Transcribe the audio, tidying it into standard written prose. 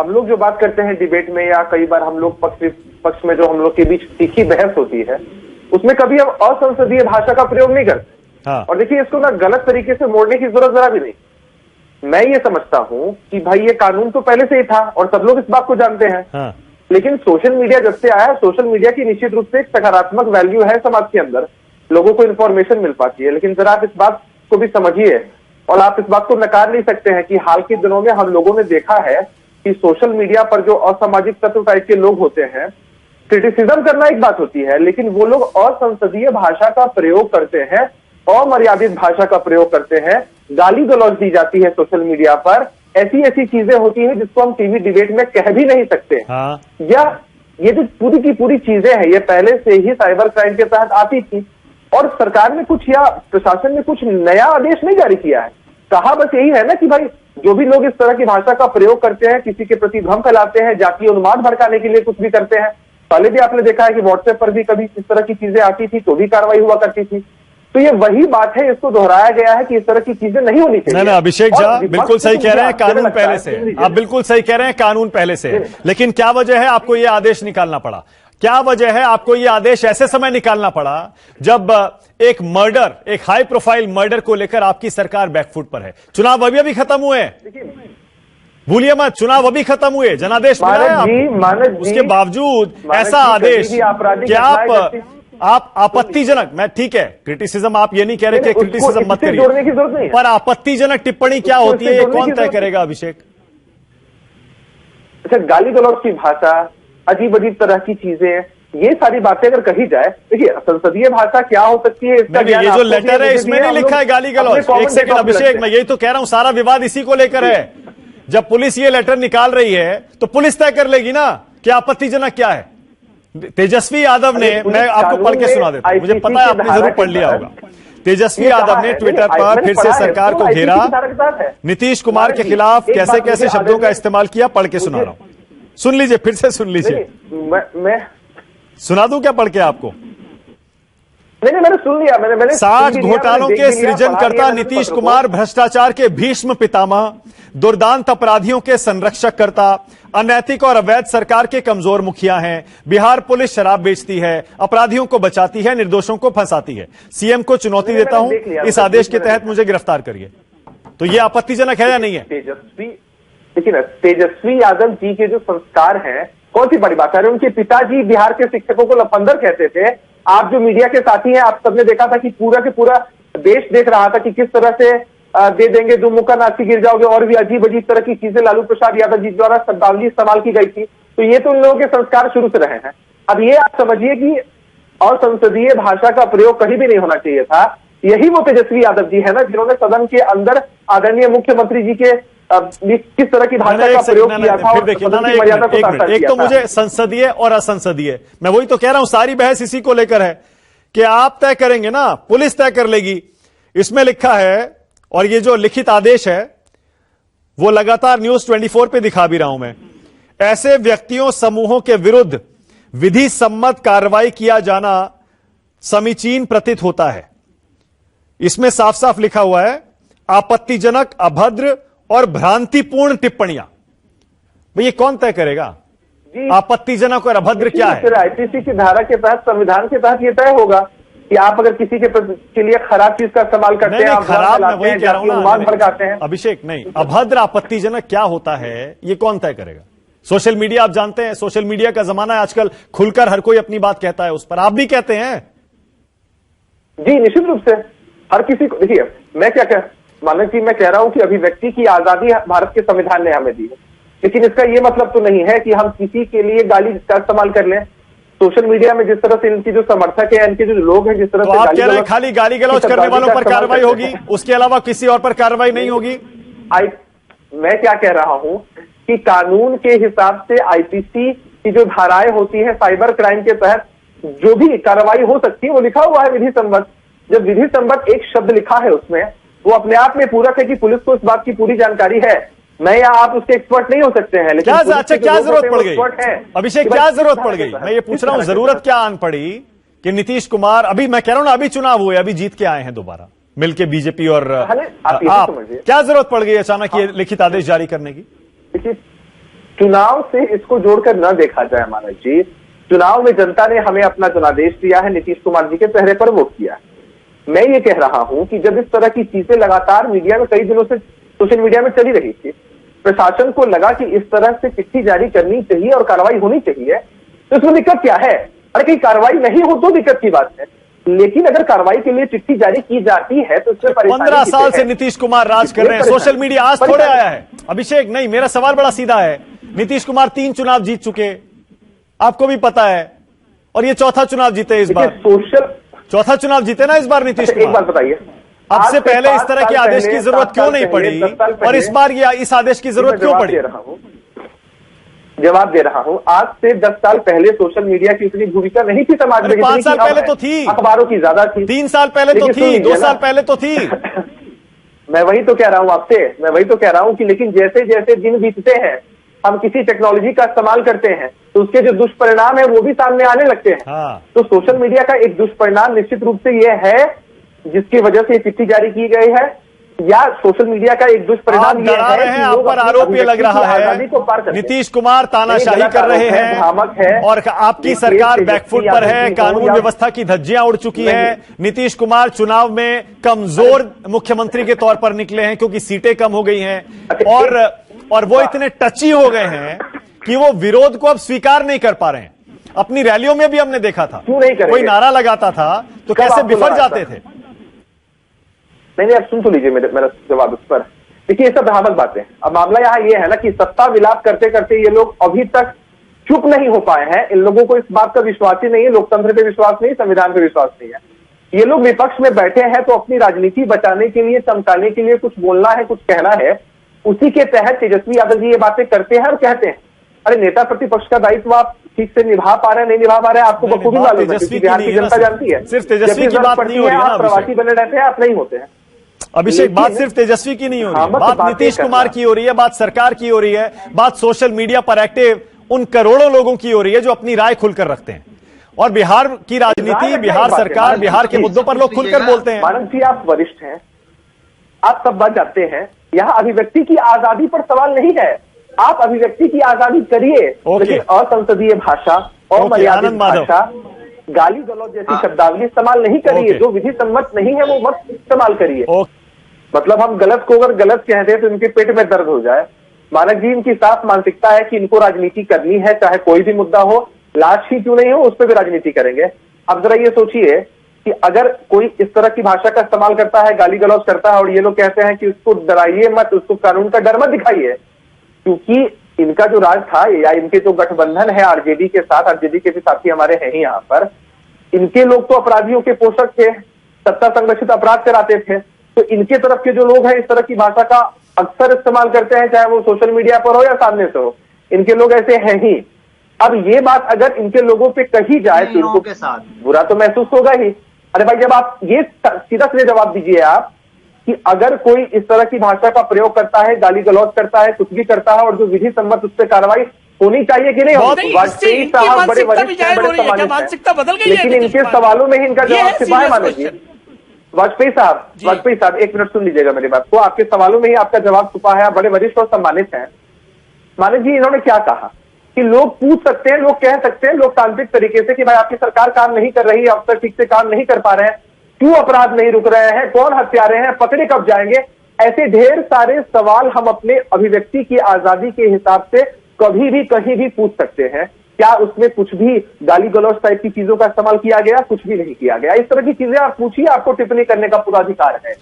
हम लोग जो बात करते हैं डिबेट में या कई बार हम लोग पक्ष में जो हम लोग के बीच तीखी बहस होती है उसमें कभी हम असंसदीय भाषा का प्रयोग नहीं करते। हाँ। और देखिए इसको ना गलत तरीके से मोड़ने की जरूरत जरा भी नहीं। मैं ये समझता हूं कि भाई ये कानून तो पहले से ही था और सब लोग इस बात को जानते हैं। हाँ। लेकिन सोशल मीडिया जब से आया, सोशल मीडिया की निश्चित रूप से एक सकारात्मक वैल्यू है समाज के अंदर, लोगों को इन्फॉर्मेशन मिल पाती है। लेकिन जरा आप इस बात को भी समझिए और आप इस बात को नकार नहीं सकते हैं कि हाल के दिनों में हम लोगों ने देखा है कि सोशल मीडिया पर जो असामाजिक तत्व टाइप के लोग होते हैं, क्रिटिसिज्म करना एक बात होती है, लेकिन वो लोग असंसदीय भाषा का प्रयोग करते हैं, अमर्यादित भाषा का प्रयोग करते हैं, गाली गलौज दी जाती है सोशल मीडिया पर, ऐसी ऐसी चीजें होती हैं जिसको हम टीवी डिबेट में कह भी नहीं सकते। हाँ। या ये जो पूरी की पूरी चीजें हैं ये पहले से ही साइबर क्राइम के तहत आती थी और सरकार ने कुछ या प्रशासन ने कुछ नया आदेश नहीं जारी किया है। कहा बस यही है ना कि भाई जो भी लोग इस तरह की भाषा का प्रयोग करते हैं, किसी के प्रति भ्रम फैलाते हैं, जातीय उन्माद भड़काने के लिए कुछ भी करते हैं, पहले भी आपने देखा है कि व्हाट्सएप पर भी कभी इस तरह की चीजें आती थी तो भी कार्रवाई हुआ करती थी। तो ये वही बात है, इसको दोहराया गया है कि इस तरह की चीजें नहीं होनी चाहिए। नहीं, अभिषेक झा बिल्कुल सही कह रहे हैं, कानून पहले से, आप बिल्कुल सही कह रहे हैं, कानून पहले से। लेकिन क्या वजह है आपको ये आदेश निकालना पड़ा? क्या वजह है आपको ये आदेश ऐसे समय निकालना पड़ा जब एक मर्डर, एक हाई प्रोफाइल मर्डर को लेकर आपकी सरकार बैकफुट पर है? चुनाव अभी खत्म हुए, भूलिए मत, चुनाव अभी खत्म हुए, जनादेश मिला है, उसके बावजूद ऐसा आदेश क्या आप आपत्तिजनक, मैं ठीक है क्रिटिसिज्म, आप ये नहीं कह रहे कि क्रिटिसिज्म मत करिए, पर आपत्तिजनक टिप्पणी क्या होती है ये कौन तय करेगा अभिषेक? अच्छा, गाली गलौज की भाषा, अजीब अजीब तरह की चीजें, ये सारी बातें अगर कही जाए, देखिए संसदीय भाषा क्या हो सकती है इसका ये जो लेटर है इसमें नहीं लिखा है गाली गलौज। एक सेकंड अभिषेक, मैं यही तो कह रहा हूं, सारा विवाद इसी को लेकर है। जब पुलिस ये लेटर निकाल रही है तो पुलिस तय कर लेगी ना कि आपत्तिजनक क्या है। तेजस्वी यादव ने, मैं आपको पढ़ के सुना देता हूं, मुझे पता है आपने जरूर पढ़ लिया होगा। तेजस्वी यादव ने ट्विटर पर फिर से सरकार को घेरा, नीतीश कुमार के खिलाफ कैसे कैसे शब्दों का इस्तेमाल किया, पढ़ के सुना रहा हूं, सुन लीजिए, फिर से सुन लीजिए। मैं सुना दूं क्या पढ़ के आपको? नहीं, मैंने सुन लिया, मैंने 60 घोटालों के सृजनकर्ता नीतीश कुमार भ्रष्टाचार के भीष्म पितामह, दुर्दांत अपराधियों के संरक्षक करता, अनैतिक और अवैध सरकार के कमजोर मुखिया हैं। बिहार पुलिस शराब बेचती है, अपराधियों को बचाती है, निर्दोषों को फंसाती है। सीएम को चुनौती देता हूं, इस आदेश के तहत मुझे गिरफ्तार करिए। तो यह आपत्तिजनक है या नहीं है? देखिए ना, तेजस्वी यादव जी के जो संस्कार हैं, कौन सी बड़ी बात है। उनके पिताजी बिहार के शिक्षकों को लफंदर कहते थे। आप जो मीडिया के साथी हैं, आप सबने देखा था कि पूरा के पूरा देश देख रहा था कि किस तरह से दे देंगे दो मुक्का नाची गिर जाओगे और भी अजीब अजीब तरह की चीजें लालू प्रसाद यादव जी द्वारा शब्दावली इस्तेमाल की गई थी। तो ये तो उन लोगों के संस्कार शुरू से रहे हैं। अब ये आप समझिए कि असंसदीय भाषा का प्रयोग कहीं भी नहीं होना चाहिए था। यही वो तेजस्वी यादव जी है ना जिन्होंने सदन के अंदर आदरणीय मुख्यमंत्री जी के किस तरह की भाषा का प्रयोग किया था। फिर देखिए, एक तो मुझे संसदीय और असंसदीय, मैं वही तो कह रहा हूं, सारी बहस इसी को लेकर है कि आप तय करेंगे ना, पुलिस तय कर लेगी। इसमें लिखा है, और ये जो लिखित आदेश है वो लगातार न्यूज 24 पे दिखा भी रहा हूं मैं, ऐसे व्यक्तियों समूहों के विरुद्ध विधि सम्मत कार्रवाई किया जाना समीचीन प्रतीत होता है। इसमें साफ साफ लिखा हुआ है आपत्तिजनक, अभद्र और भ्रांतिपूर्ण टिप्पणियां। भाई ये कौन तय करेगा आपत्तिजनक और अभद्र क्या है? फिर आईपीसी की धारा के तहत, संविधान के तहत ये तय होगा कि आप अगर किसी के लिए खराब चीज का इस्तेमाल करते हैं, आप खराब, मैं वही कह रहा हूं ना, भड़काते हैं। अभिषेक नहीं, अभद्र आपत्तिजनक क्या होता है ये कौन तय करेगा? सोशल मीडिया, आप जानते हैं सोशल मीडिया का जमाना है आजकल, खुलकर हर कोई अपनी बात कहता है, उस पर आप भी कहते हैं। जी निश्चित रूप से, हर किसी को, देखिए मैं क्या मानो कि मैं कह रहा हूं कि अभिव्यक्ति की आजादी भारत के संविधान ने हमें दी है, लेकिन इसका यह मतलब तो नहीं है कि हम किसी के लिए गाली का इस्तेमाल कर लें। सोशल मीडिया में जिस तरह से इनकी जो समर्थक है, इनके जो लोग हैं, जिस तरह तो से आप कह रहे हैं खाली गाली गलौज करने वालों पर कार्रवाई होगी, उसके अलावा किसी और पर कार्रवाई नहीं होगी? मैं क्या कह रहा हूं कि कानून के हिसाब से आईपीसी की जो धाराएं होती है साइबर क्राइम के तहत जो भी कार्रवाई हो सकती है वो लिखा हुआ है विधि सम्मत। जब विधि सम्मत एक शब्द लिखा है उसमें, वो अपने आप में पूरक है कि पुलिस को इस बात की पूरी जानकारी है। मैं या आप उसके एक्सपर्ट नहीं हो सकते हैं, लेकिन क्या जरूरत पड़ गई अभिषेक, क्या जरूरत पड़ गई? मैं ये पूछ रहा हूं, जरूरत क्या आन पड़ी कि नीतीश कुमार, अभी मैं कह रहा हूं ना, अभी चुनाव हुए, अभी जीत के आए हैं दोबारा मिलके बीजेपी और आप, क्या जरूरत पड़ गई अचानक ये लिखित आदेश जारी करने की? देखिए चुनाव से इसको जोड़कर न देखा जाए मानव जी। चुनाव में जनता ने हमें अपना जनादेश दिया है, नीतीश कुमार जी के चेहरे पर वोट किया। मैं ये कह रहा हूं कि जब इस तरह की चीजें लगातार मीडिया में कई दिनों से सोशल मीडिया में चली रही थी, प्रशासन को लगा कि इस तरह से चिट्ठी जारी करनी चाहिए और कार्रवाई होनी चाहिए, तो इसमें दिक्कत क्या है? अरे कहीं कार्रवाई नहीं हो तो दिक्कत की बात है, लेकिन अगर कार्रवाई के लिए चिट्ठी जारी की जाती है तो इसमें 15 साल से नीतीश कुमार राज कर रहे हैं, सोशल मीडिया आज थोड़े आया है। अभिषेक नहीं, मेरा सवाल बड़ा सीधा है। नीतीश कुमार 3 चुनाव जीत चुके, आपको भी पता है, और ये चौथा चुनाव जीते इस बार। चौथा चुनाव जीते ना इस बार नीतीश कुमार। एक बात बताइए, अब से पहले इस तरह के आदेश की जरूरत क्यों नहीं पड़ी, और इस बार इस आदेश की जरूरत क्यों पड़ी? जवाब दे रहा हूं। आज से 10 साल पहले सोशल मीडिया की उतनी भूमिका नहीं थी समाज में। 5 साल पहले तो थी, अखबारों की ज्यादा थी। 3 साल पहले तो थी, 2 साल पहले तो थी। मैं वही तो कह रहा हूं आपसे, मैं वही तो कह रहा हूं कि लेकिन जैसे जैसे दिन बीतते हैं, हम किसी टेक्नोलॉजी का इस्तेमाल करते हैं तो उसके जो दुष्परिणाम है वो भी सामने आने लगते हैं। हाँ। तो सोशल मीडिया का एक दुष्परिणाम निश्चित रूप से ये है, जिसकी वजह से चिट्ठी जारी की गई है, या सोशल मीडिया का एक दुष्परिणाम ये है कि आप पर आरोप ये लग रहा है नीतीश कुमार तानाशाही कर रहे हैं, भ्रामक है, और आपकी सरकार बैकफुट पर है, कानून व्यवस्था की धज्जियां उड़ चुकी है। नीतीश कुमार चुनाव में कमजोर मुख्यमंत्री के तौर पर निकले हैं क्योंकि सीटें कम हो गई हैं, और वो इतने टची हो गए हैं कि वो विरोध को अब स्वीकार नहीं कर पा रहे हैं। अपनी रैलियों में भी हमने देखा था, कोई नारा लगाता था तो कैसे बिफर जाते थे। नहीं, आप सुन तो लीजिए मेरा जवाब उस पर। देखिए, ये सब भ्रामक बातें। अब मामला यहाँ ये है ना कि सत्ता विलाप करते करते ये लोग अभी तक चुप नहीं हो पाए हैं। इन लोगों को इस बात का विश्वास ही नहीं है, लोकतंत्र पे विश्वास नहीं, संविधान पे विश्वास नहीं है। ये लोग विपक्ष में बैठे हैं तो अपनी राजनीति बचाने के लिए, चमकाने के लिए कुछ बोलना है, कुछ कहना है, उसी के तहत तेजस्वी यादव जी ये बातें करते हैं और कहते हैं। अरे नेता प्रतिपक्ष का दायित्व आप ठीक से निभा पा रहे हैं, नहीं निभा पा रहे हैं, आपको बखूबी मालूम है, क्योंकि बिहार की जनता जानती है। सिर्फ तेजस्वी की बात नहीं हो रही है, आप प्रवासी बने रहते हैं, आप नहीं होते हैं। अभिषेक, बात सिर्फ तेजस्वी की नहीं हो रही है, बात नीतीश कुमार की हो रही है, बात सरकार की हो रही है, बात सोशल मीडिया पर एक्टिव उन करोड़ों लोगों की हो रही है जो अपनी राय खुलकर रखते हैं। और बिहार की राजनीति, बिहार सरकार, बिहार के मुद्दों पर लोग खुलकर बोलते हैं। मानव जी, आप वरिष्ठ हैं, आप सब बात जानते हैं, यहाँ अभिव्यक्ति की आजादी पर सवाल नहीं है। आप अभिव्यक्ति की आजादी करिए, लेकिन असंसदीय भाषा और मर्यादित भाषा, गाली गलौज जैसी शब्दावली इस्तेमाल नहीं करिए। जो विधि सम्मत नहीं है वो मत इस्तेमाल करिए। मतलब हम गलत को अगर गलत कहते हैं तो इनके पेट में दर्द हो जाए। मानक जी, इनकी साफ मानसिकता है कि इनको राजनीति करनी है, चाहे कोई भी मुद्दा हो, लाश ही क्यों नहीं हो, उस पर भी राजनीति करेंगे। अब जरा ये सोचिए कि अगर कोई इस तरह की भाषा का इस्तेमाल करता है, गाली गलौज करता है, और ये लोग कहते हैं कि उसको डराइए मत, उसको कानून का डर मत दिखाइए, क्योंकि इनका जो राज था या इनके जो गठबंधन है आरजेडी के साथ, आरजेडी के भी साथी हमारे हैं ही यहाँ पर, इनके लोग तो अपराधियों के पोषक थे, सत्ता संरक्षित अपराध कराते थे। तो इनके तरफ के जो लोग हैं इस तरह की भाषा का अक्सर इस्तेमाल करते हैं, चाहे वो सोशल मीडिया पर हो या सामने से हो। इनके लोग ऐसे हैं ही। अब ये बात अगर इनके लोगों पे कही जाए तो इनको बुरा तो महसूस होगा ही। अरे भाई, जब आप ये सीधा सीधे जवाब दीजिए आप कि अगर कोई इस तरह की भाषा का प्रयोग करता है, गाली गलौज करता है, कुछ भी करता है, और जो विधि सम्मत उस पर कार्रवाई होनी चाहिए कि नहीं होनी। वाजपेयी साहब बड़े वरिष्ठ हैं, बड़े सम्मानित हैं, लेकिन इनके सवालों में ही इनका जवाब छिपा है। मानव जी, वाजपेयी साहब एक मिनट सुन लीजिएगा मेरी बात को। आपके सवालों में ही आपका जवाब छुपा है, आप बड़े वरिष्ठ और सम्मानित हैं। मानव जी, इन्होंने क्या कहा कि लोग पूछ सकते हैं, लोग कह सकते हैं लोकतांत्रिक तरीके से कि भाई आपकी सरकार काम नहीं कर रही है, अफसर ठीक से काम नहीं कर पा रहे हैं, क्यों अपराध नहीं रुक रहे हैं, कौन हत्यारे हैं, पकड़े कब जाएंगे। ऐसे ढेर सारे सवाल हम अपने अभिव्यक्ति की आजादी के हिसाब से कभी भी कहीं भी पूछ सकते हैं। क्या उसमें कुछ भी गाली गलौज टाइप की चीजों का इस्तेमाल किया गया? कुछ भी नहीं किया गया। इस तरह की चीजें आप पूछिए, आपको टिप्पणी करने का पूरा अधिकार है।